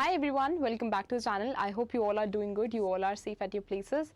Hi everyone, welcome back to the channel. I hope you all are doing good, you all are safe at your places.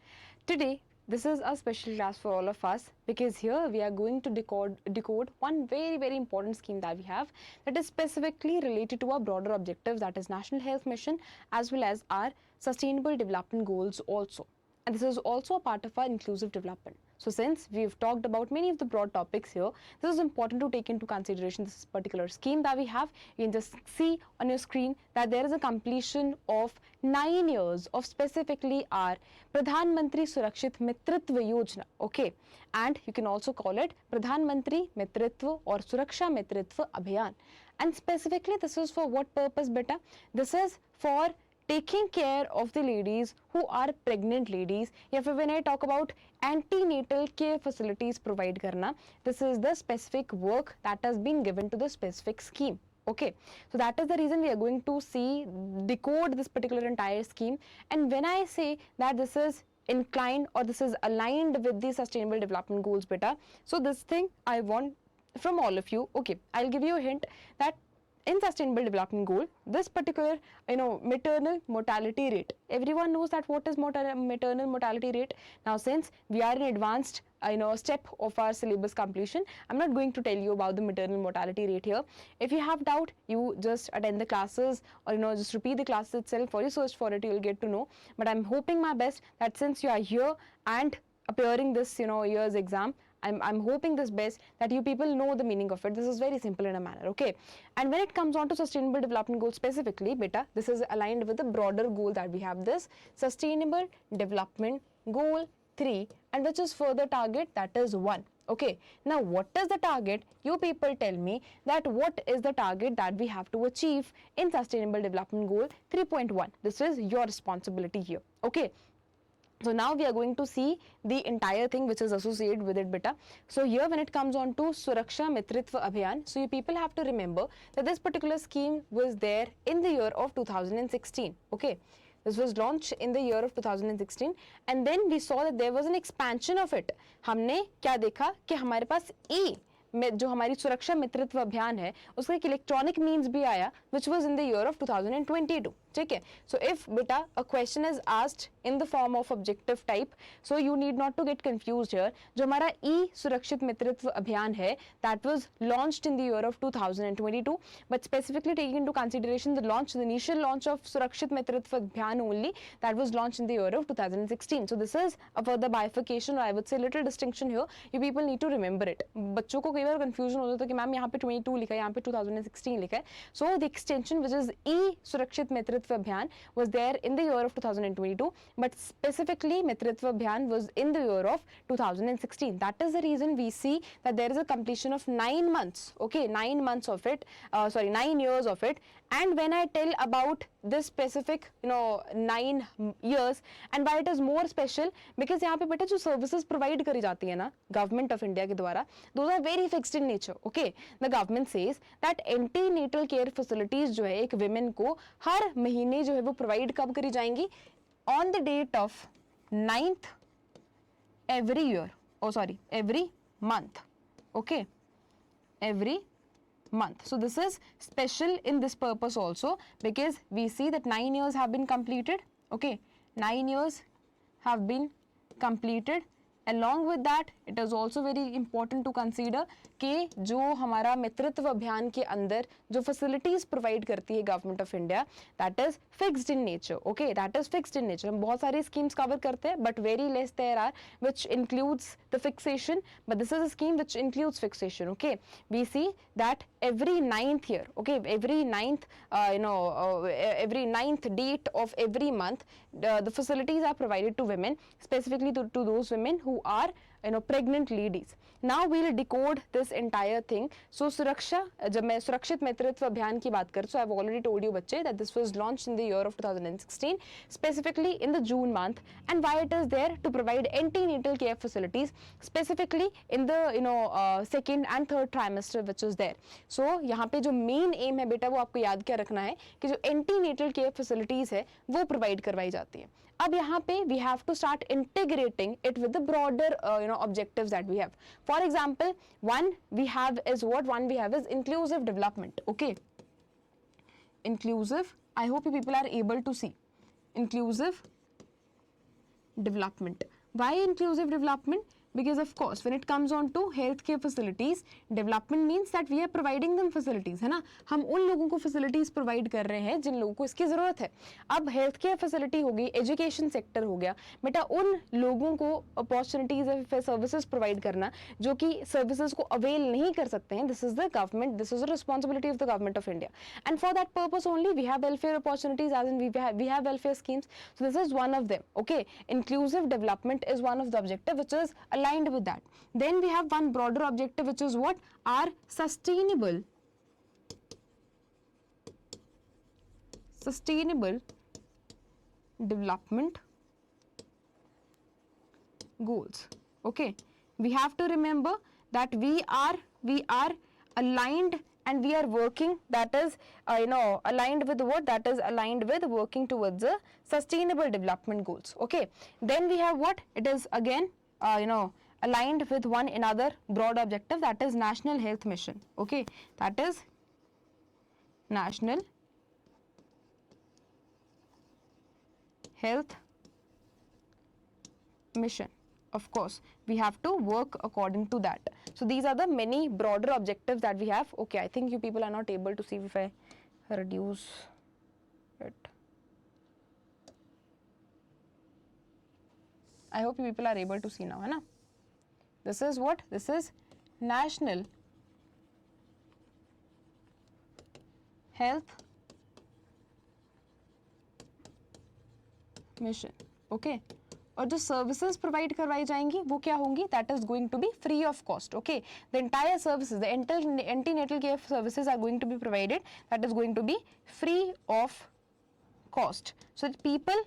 Today, this is a special class for all of us because here we are going to decode one very important scheme that we have that is specifically related to our broader objectives, that is National Health Mission as well as our Sustainable Development Goals also. And this is also a part of our inclusive development. So since we've talked about many of the broad topics here, this is important to take into consideration this particular scheme that we have. You can just see on your screen that there is a completion of 9 years of specifically our Pradhan Mantri Surakshit Mitritva Yojana, okay, and you can also call it Pradhan Mantri Mitritva or Suraksha Mitritva Abhiyan. And specifically this is for what purpose beta? This is for taking care of the ladies who are pregnant ladies, या फिर when I talk about antenatal care facilities provide करना, this is the specific work that has been given to the specific scheme. Okay, so that is the reason we are going to see decode this particular entire scheme. And when I say that this is inclined or this is aligned with the sustainable development goals beta, so this thing I want from all of you. Okay, I'll give you a hint that in sustainable development goal, this particular maternal mortality rate, everyone knows that what is maternal mortality rate. Now since we are in advanced step of our syllabus completion, I'm not going to tell you about the maternal mortality rate here. If you have doubt, you just attend the classes or just repeat the classes itself, or you search for it, you'll get to know. But I'm hoping my best that since you are here and appearing this year's exam, I'm hoping this best that you people know the meaning of it. This is very simple in a manner, okay? And when it comes on to sustainable development goals specifically, beta, this is aligned with the broader goal that we have, this sustainable development goal 3, and which is further target, that is 1. Okay, now what is the target? You people tell me that what is the target that we have to achieve in sustainable development goal 3.1. This is your responsibility here, okay? So now we are going to see the entire thing which is associated with it beta. So here when it comes on to Suraksha Mitritva Abhiyan, so you people have to remember that this particular scheme was there in the year of 2016. Okay, this was launched in the year of 2016 and then we saw that there was an expansion of it. हमने क्या देखा कि हमारे पास जो हमारी सुरक्षा मित्रत्व अभियान है उसका एक इलेक्ट्रॉनिक मीन्स भी आया which was in the year of 2022. ठीक है, so if beta a question is asked in the form of objective type, so you need not to get confused here. जो हमारा सुरक्षित मित्रत्व अभियान है that was launched in the year of 2022, but specifically taking into consideration the initial launch of सुरक्षित मित्रत्व अभियान only, that was launched in the year of 2016. So this is a further bifurcation, or I would say little distinction here. You people need to remember it. बच्चों को कई बार confusion हो जाता है कि ma'am यहाँ पे 22 लिखा है, यहाँ पे 2016 लिखा है. So the extension which is सुरक्षित मित्रत्व Abhiyan was there in the year of 2022, but specifically Mitritva Abhiyan was in the year of 2016. That is the reason we see that there is a completion of 9 months. Okay, 9 months of it, 9 years of it. And when I tell about this specific 9 years and why it is more special, because यहाँ पे बेटा जो services provide करी जाती है ना government of India के द्वारा, those are very fixed in nature. Okay, the government says that antenatal care facilities जो है एक women को हर महीने जो है वो provide कब करी जाएंगी, on the date of 9th every year, every month. Okay, every month. So this is special in this purpose also because we see that 9 years have been completed. Okay, 9 years have been completed. Along with that, it is also very important to consider कि जो हमारा मित्रत्व अभियान के अंदर जो facilities provide करती है Government of India, that is fixed in nature. Okay, that is fixed in nature. हम बहुत सारी schemes cover करते हैं, but very less there are which includes the fixation. But this is a scheme which includes fixation. Okay, we see that every 9th year, okay, every 9th, every 9th date of every month, the facilities are provided to women, specifically to those women who are pregnant ladies. Now we will decode this entire thing. So सुरक्षा, जब मैं सुरक्षित मित्रत्व अभियान की बात करूँ, so I've already told you बच्चे that this was launched in the year of 2016, specifically in the June month, and why it is there to provide antenatal care facilities, specifically in the second and third trimester which is there. So यहाँ पे जो main aim है बेटा वो आपको याद क्या रखना है कि जो antenatal care facilities है वो provide करवाई जाती है. अब यहाँ पे we have to start integrating it with the broader objectives that we have. For example, one we have is inclusive development. Okay, inclusive, I hope you people are able to see, inclusive development. Why inclusive development? Because of course when it comes on to healthcare facilities, development means that we are providing them facilities, है ना, हम उन लोगों को facilities provide कर रहे हैं जिन लोगों को इसकी ज़रूरत है. अब healthcare facility हो गई, education sector हो गया, बेटा उन लोगों को opportunities या services provide करना जो कि services को avail नहीं कर सकते हैं. This is the government, this is the responsibility of the government of India, and for that purpose only we have welfare opportunities, as in we have welfare schemes. So this is one of them. Okay, inclusive development is one of the objective which is aligned with that. Then we have one broader objective which is what? Our sustainable development goals. Okay, we have to remember that we are aligned and we are working, that is aligned with what? That is aligned with working towards the sustainable development goals. Okay, then we have what? It is again aligned with one another broad objective, that is National Health Mission. Okay, that is National Health Mission. Of course, we have to work according to that. So these are the many broader objectives that we have. Okay, I think you people are not able to see if I reduce it. I hope you people are able to see now, है ना? This is what? This is National Health Mission. Okay. और जो services provide करवाई जाएंगी वो क्या होंगी? That is going to be free of cost. Okay, the entire services, the antenatal care services are going to be provided, that is going to be free of cost. So people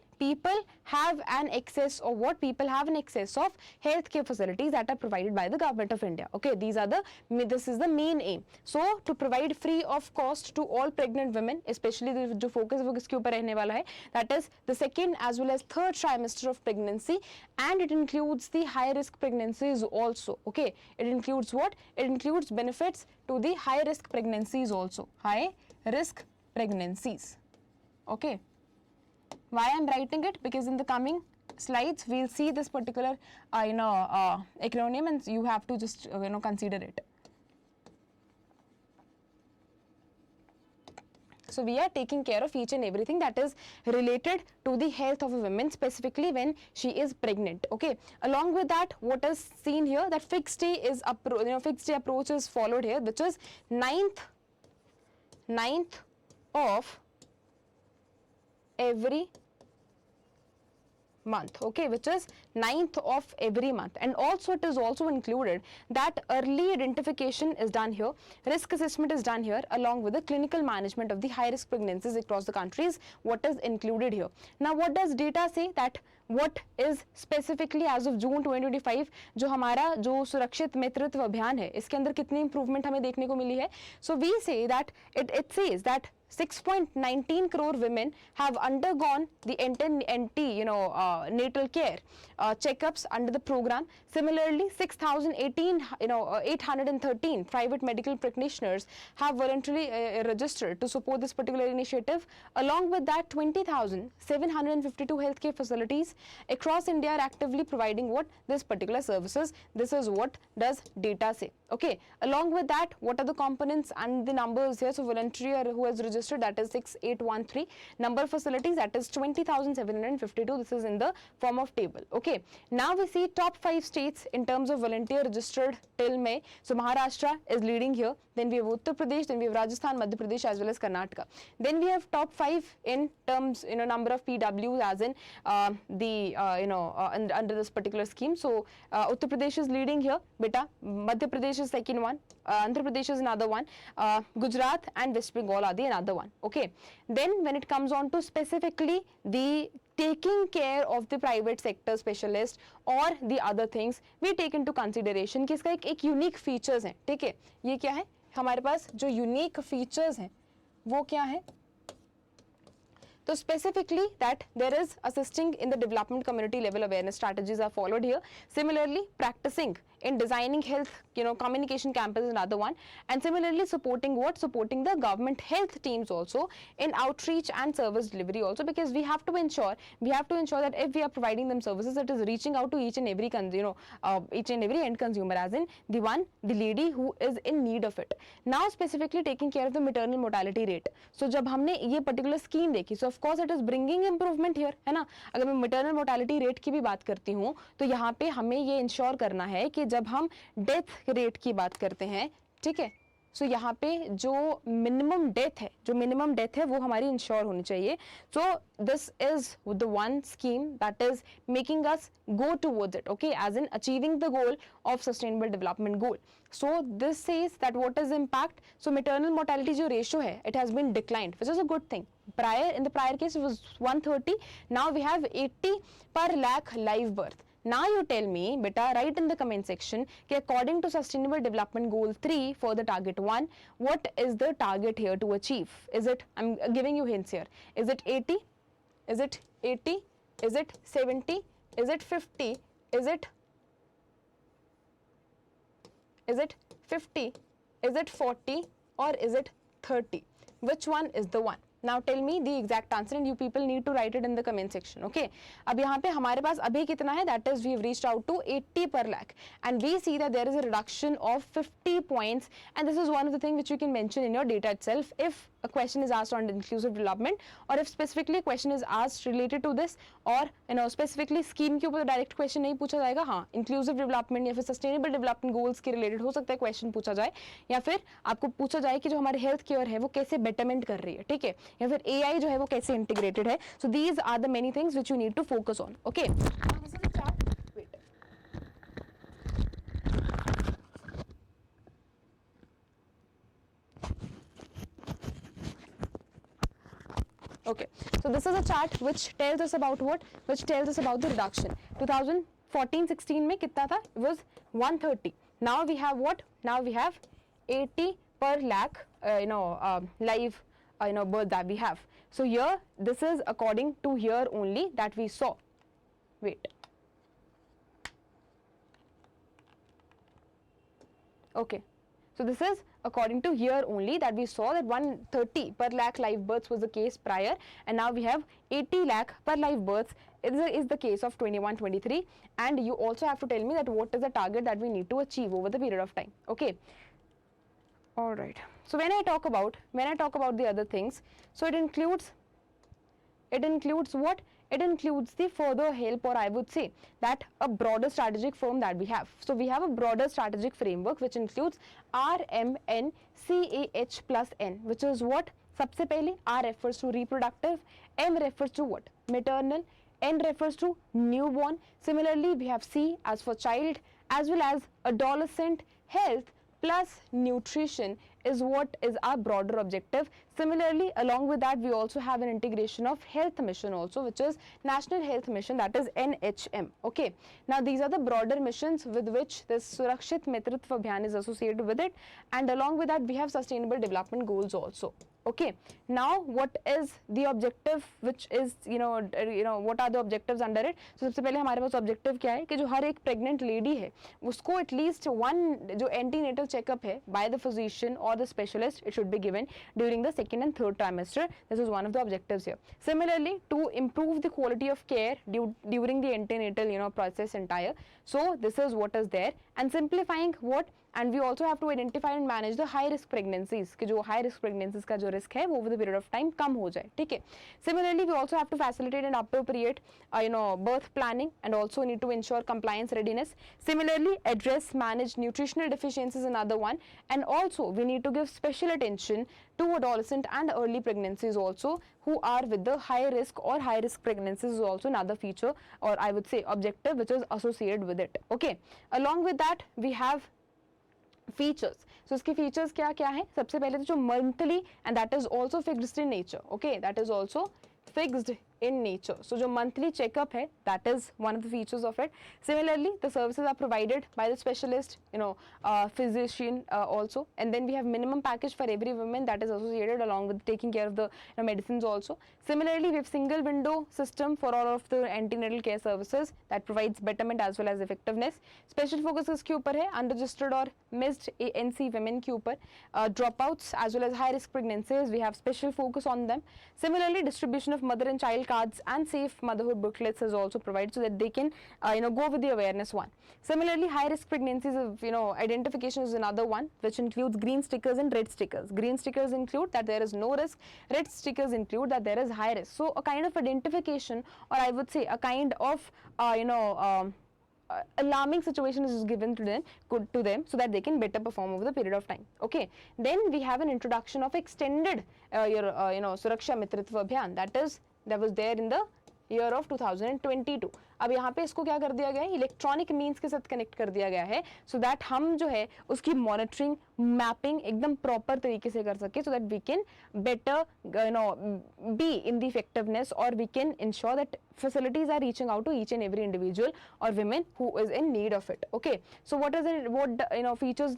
have an excess of what? People have an excess of healthcare facilities that are provided by the government of India. Okay, this is the main aim. So to provide free of cost to all pregnant women, especially जो focus वो किसके ऊपर रहने वाला है, that is the second as well as third trimester of pregnancy, and it includes the high risk pregnancies also. Okay, it includes what? It includes benefits to the high risk pregnancies also. High risk pregnancies. Okay. Why I'm writing it? Because in the coming slides we'll see this particular acronym, and you have to just consider it. So we are taking care of each and everything that is related to the health of a woman, specifically when she is pregnant. Okay. Along with that, what is seen here, that fixed day is fixed day approach is followed here, which is 9th of every month. Okay, which is 9th of every month, and also it is also included that early identification is done here, risk assessment is done here, along with the clinical management of the high risk pregnancies across the countries. What is included here? Now what does data say? That what is specifically as of June 2025 जो हमारा जो सुरक्षित नेतृत्व अभियान है इसके अंदर कितनी improvement हमें देखने को मिली है? So we say that it says that 6.19 crore women have undergone the natal care checkups under the program. Similarly, 813 private medical practitioners have voluntarily registered to support this particular initiative. Along with that, 20,752 healthcare facilities across India are actively providing what? This particular services. This is what does data say. Okay. Along with that, what are the components and the numbers here? So volunteer who has registered, that is 6813. Number of facilities, that is 20,752. This is in the form of table. Okay. Now we see top 5 states in terms of volunteer registered till May. So Maharashtra is leading here. Then we have Uttar Pradesh, then we have Rajasthan, Madhya Pradesh, as well as Karnataka. Then we have top 5 in terms number of PWs, as in under this particular scheme. So Uttar Pradesh is leading here, beta. Madhya Pradesh is second one. Andhra Pradesh is another one. Gujarat and West Bengal are the another one. Okay. Then when it comes on to specifically the taking care of the private sector specialist or the other things, we take into consideration कि इसका एक unique features है. ठीक है, ये क्या है हमारे पास जो unique features हैं वो क्या है? So specifically that there is assisting in the development community level awareness strategies are followed here. Similarly, practicing in designing health, communication campaigns is another one, and similarly supporting what? Supporting the government health teams also in outreach and service delivery also, because we have to ensure that if we are providing them services, it is reaching out to each and every each and every end consumer, as in the lady who is in need of it. Now specifically taking care of the maternal mortality rate. So जब हमने ये particular scheme देखी, so of course it is bringing improvement here, है ना. अगर मैं maternal mortality rate की भी बात करती हूँ, तो यहाँ पे हमें ये ensure करना है कि जब हम death rate की बात करते हैं, ठीक है, सो यहाँ पे जो मिनिमम डेथ है वो हमारी इंश्योर होनी चाहिए. So this is the one scheme that is making us go towards it, okay, as in achieving the goal of sustainable development goal. So this says that what is impact. So maternal mortality जो ratio है, it has been declined, which is a good thing. In the prior case it was 130, now we have 80 per lakh live birth. Now you tell me, beta, write in the comment section, कि according to Sustainable Development Goal 3 for the target 1, what is the target here to achieve? Is it, I'm giving you hints here, is it 80? Is it 80? Is it 70? Is it 50? Is it 50? Is it 40? Or is it 30? Which one is the one? Now tell me the exact answer and you people need to write it in the comment section, okay. अब यहाँ पे हमारे पास अभी कितना है, that is we have reached out to 80 per lakh and we see that there is a reduction of 50 points, and this is one of the things which you can mention in your data itself if a question is asked on inclusive development, or if specifically a question is asked related to this, or specifically scheme के ऊपर direct question नहीं पूछा जाएगा. हाँ, inclusive development या फिर sustainable development goals के related हो सकता है क्वेश्चन पूछा जाए, या फिर आपको पूछा जाए कि जो हमारे हेल्थ केयर है वो कैसे बेटरमेंट कर रही है, ठीक है, या फिर AI जो है वो कैसे इंटीग्रेटेड है. So these are the many things which you need to focus on, okay. Okay, so this is a chart which tells us about what? Which tells us about the reduction. 2014-16 में कितना था? It was 130. Now we have what? Now we have 80 per lakh, live, birth that we have. So here, this is according to here only that we saw. Wait. Okay. So this is according to here only that we saw that 130 per lakh live births was the case prior, and now we have 80 lakh per live births is the case of 21-23. And you also have to tell me that what is the target that we need to achieve over the period of time, okay. All right, so when I talk about the other things, so it includes what? It includes the further help, or I would say that a broader strategic firm that we have. So we have a broader strategic framework which includes RMNCAH plus N, which is what? सबसे पहले R refers to reproductive, M refers to what? Maternal, N refers to newborn. Similarly, we have C as for child, as well as adolescent. Health plus nutrition is what is our broader objective. Similarly, along with that, we also have an integration of health mission also, which is National Health Mission, that is NHM. Okay. Now, these are the broader missions with which this Surakshit Matritva Abhiyan is associated with it, and along with that, we have Sustainable Development Goals also. Okay. Now, what is the objective, which is what are the objectives under it? So, सबसे पहले हमारे पास objective क्या है कि जो हर एक pregnant lady है उसको at least one जो antenatal checkup है by the physician or the specialist, it should be given during the second and third trimester. This is one of the objectives here. Similarly, to improve the quality of care during the antenatal process entire. So, this is what is there, and simplifying what? And we also have to identify and manage the high risk pregnancies कि जो high risk pregnancies का जो risk है वो over the period of time कम हो जाए, ठीक है. Similarly, we also have to facilitate and appropriate birth planning, and also need to ensure compliance readiness. Similarly, address manage nutritional deficiencies, another one, and also we need to give special attention to adolescent and early pregnancies also, who are with the high risk or high risk pregnancies is also another feature, or I would say objective, which is associated with it. Okay. Along with that, we have features. So इसके features क्या क्या हैं? सबसे पहले तो जो monthly, and that is also fixed in nature. Okay, that is also fixed in nature. So जो monthly checkup है, that is one of the features of it. Similarly, the services are provided by the specialist, physician also, and then we have minimum package for every woman that is associated along with taking care of the medicines also. Similarly, we have single window system for all of the antenatal care services that provides betterment as well as effectiveness. Special focus इसके ऊपर है unregistered और missed ANC women के ऊपर, dropouts as well as high risk pregnancies. We have special focus on them. Similarly, distribution of mother and child cards and safe motherhood booklets is also provided so that they can go with the awareness one. Similarly, high risk pregnancies of identification is another one, which includes green stickers and red stickers. Green stickers include that there is no risk, red stickers include that there is high risk. So a kind of identification, or I would say a kind of alarming situation is given to them so that they can better perform over the period of time. Okay, then we have an introduction of extended Suraksha Mitritva Abhiyan, that was there in the year of 2022. अब यहाँ पे इसको क्या कर दिया गया है, electronic means के साथ कनेक्ट कर दिया गया है सो दैट हम जो है उसकी मॉनिटरिंग मैपिंग एकदम प्रॉपर तरीके से कर सके, so that we can better be in the effectiveness और we can ensure that facilities are reaching out to each and every individual or women who is in need of it. Okay, so what features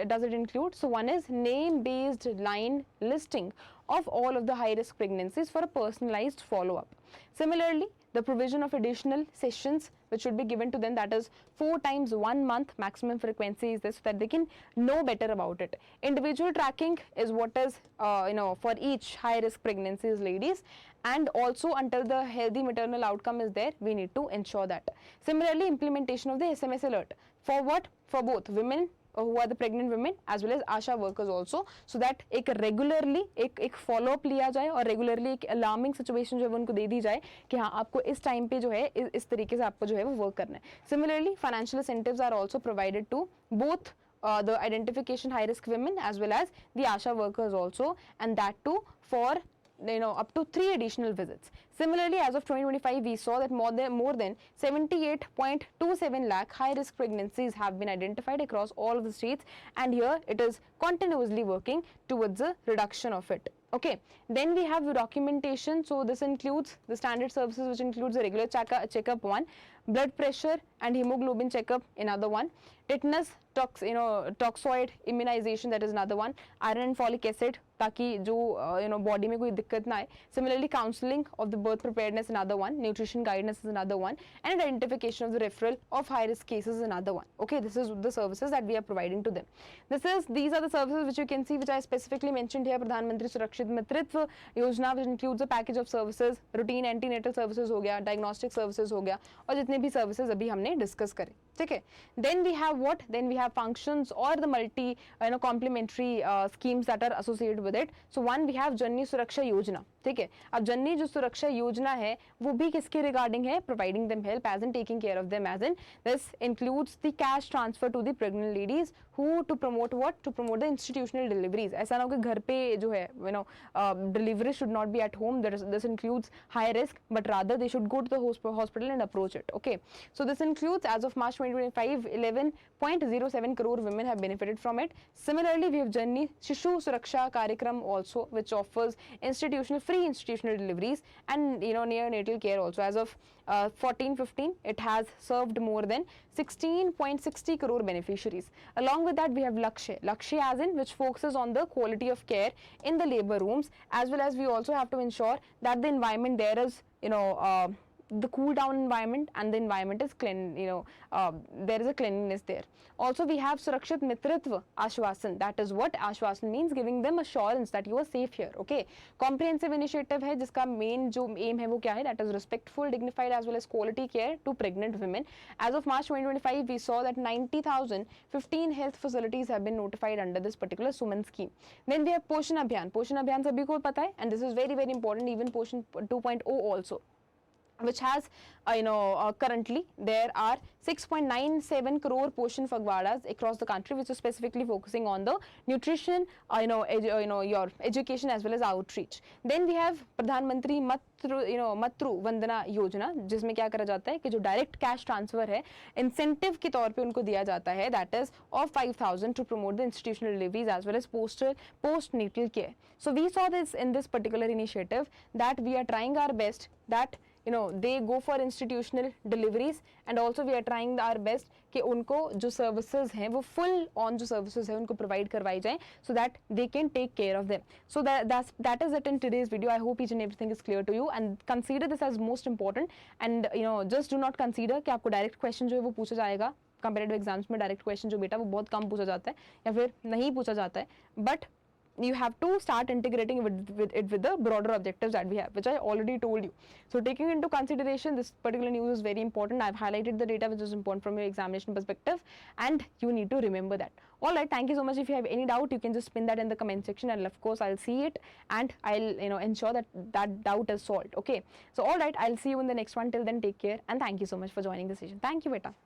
does it include? So one is name based line listing of all of the high risk pregnancies for a personalized follow up. Similarly, the provision of additional sessions which should be given to them, that is 4 times 1 month maximum frequency is this, so that they can know better about it. Individual tracking is what is for each high risk pregnancies ladies, and also until the healthy maternal outcome is there, we need to ensure that. Similarly, implementation of the SMS alert for what? For both women who are the pregnant women as well as ASHA workers also, so that एक regularly एक follow up लिया जाए और regularly एक alarming situation जो है उनको दे दी जाए कि हाँ आपको इस time पे जो है इस तरीके से आपको जो है वो work करना है. Similarly, financial incentives are also provided to both the identification high risk women as well as the ASHA workers also, and that too for up to 3 additional visits. Similarly, as of 2025, we saw that more than 78.27 lakh high risk pregnancies have been identified across all of the states, and here it is continuously working towards the reduction of it. Okay, then we have documentation. So this includes the standard services, which includes the regular checkup one, blood pressure and hemoglobin checkup another one, tetanus toxoid immunization, that is another one, iron and folic acid ताकि जो body में कोई दिक्कत ना आए. Similarly, counseling of the birth preparedness another one, nutrition guidance is another one, and identification of the referral of high risk cases is another one. Okay, this is the services that we are providing to them. These are the services which you can see, which I specifically mentioned here. Pradhan Mantri Surakshit Mitritva Yojana, which includes a package of services, routine antenatal services हो गया, diagnostic services हो गया, और जितने भी services अभी हमने discuss करे. ठीक है. Then we have what? Then we have functions or the multi complementary schemes that are associated with it. So one, we have जननी सुरक्षा योजना. ठीक है. अब जननी जो सुरक्षा योजना है वो भी किसके रिगार्डिंग है? Providing them help as in taking care of them, as in this includes the cash transfer to the pregnant ladies who to promote what? To promote the institutional deliveries. ऐसा ना हो कि घर पे जो है delivery should not be at home. This includes high risk, but rather they should go to the hospital and approach it. Okay. So this includes, as of March 2025, 11.07 crore women have benefited from it. Similarly, we have Janni Shishu Suraksha Karyakram also, which offers free institutional deliveries and neonatal care also. As of 14-15, it has served more than 16.60 crore beneficiaries. Along with that, we have Lakshya as in which focuses on the quality of care in the labor rooms, as well as we also have to ensure that the environment there is the cool down environment and the environment is clean, there is a cleanliness there. Also, we have Surakshit Mitritva Ashwasan. That is what Ashwasan means, giving them assurance that you are safe here. Okay, comprehensive initiative है जिसका main जो aim है वो क्या है? That is respectful, dignified as well as quality care to pregnant women. As of March 2025, we saw that 90,015 health facilities have been notified under this particular Suman scheme. Then we have Poshan Abhiyan. Poshan Abhiyan sabhi ko pata hai, and this is very very important, even Poshan 2.0 also. which has currently there are 6.97 crore Poshan Phagwadas across the country, which is specifically focusing on the nutrition, your education as well as outreach. Then we have Pradhan Mantri Matru Vandana Yojana, जिसमें क्या करा जाता है कि जो direct cash transfer है incentive के तौर पे उनको दिया जाता है, that is of 5,000 to promote the institutional deliveries as well as post natal care. So we saw this in this particular initiative that we are trying our best that they go for institutional deliveries, and also we are trying our best कि उनको जो services हैं वो full on जो services हैं उनको provide करवाई जाए so that they can take care of them. So that is it in today's video. I hope each and everything is clear to you, and consider this as most important, and just do not consider कि आपको direct question जो है वो पूछा जाएगा. Comparative exams में direct question जो बेटा वो बहुत कम पूछा जाता है या फिर नहीं पूछा जाता है, but you have to start integrating with the broader objectives that we have, which I already told you. So taking into consideration this particular news is very important. I've highlighted the data which is important from your examination perspective, and you need to remember that. All right, thank you so much. If you have any doubt, you can just pin that in the comment section, and of course I'll see it and I'll ensure that that doubt is solved. Okay, so all right, I'll see you in the next one. Till then, take care and thank you so much for joining the session. Thank you beta.